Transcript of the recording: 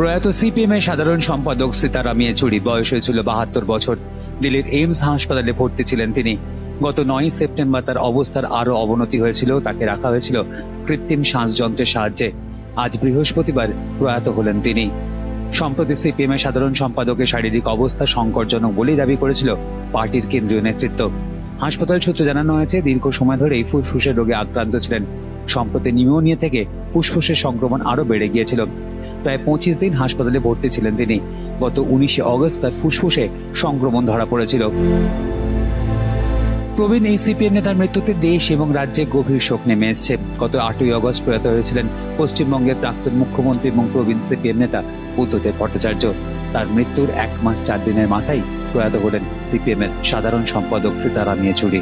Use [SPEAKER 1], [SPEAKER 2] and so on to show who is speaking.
[SPEAKER 1] প্রয়াত সিপিএম এর সাধারণ সম্পাদক সীতারাম ইয়েচুরি বয়স হয়েছিল 72 বছর। দিল্লির এইমস হাসপাতালে ভর্তি ছিলেন তিনি। গত 9 সেপ্টেম্বর তার অবস্থার আরো অবনতি হয়েছিল। তাকে রাখা হয়েছিল কৃত্রিম শ্বাসযন্ত্রের সাহায্যে। আজ বৃহস্পতিবার প্রয়াত হলেন তিনি। সম্প্রতি সিপিএম এর সাধারণ সম্পাদকের শারীরিক অবস্থা সংকটজনক বলেই দাবি করেছিল পার্টির কেন্দ্রীয় নেতৃত্ব। হাসপাতাল সূত্রে জানানো হয়েছে, দীর্ঘ সময় ধরেই ফুসফুসের রোগে আক্রান্ত ছিলেন। সম্প্রতি নিউমোনিয়া থেকে ফুসফুসের সংক্রমণ আরো বেড়ে গিয়েছিল। প্রায় 25 দিন হাসপাতালে ভর্তি ছিলেন তিনি। গত 19 অগস্ট তার ফুসফুসে সংক্রমণ ধরা পড়েছিল। প্রবীণ এই সিপিএম নেতার মৃত্যুতে দেশ এবং রাজ্যে গভীর শোক নেমে এসেছে। গত 8ই অগস্ট প্রয়াত হয়েছিলেন পশ্চিমবঙ্গের প্রাক্তন মুখ্যমন্ত্রী এবং প্রবীণ সিপিএম নেতা বুদ্ধদেব ভট্টাচার্য। তার মৃত্যুর 1 মাস 4 দিনের মাথায় প্রয়াত হলেন সিপিএম এর সাধারণ সম্পাদক সীতারাম ইয়েচুরি।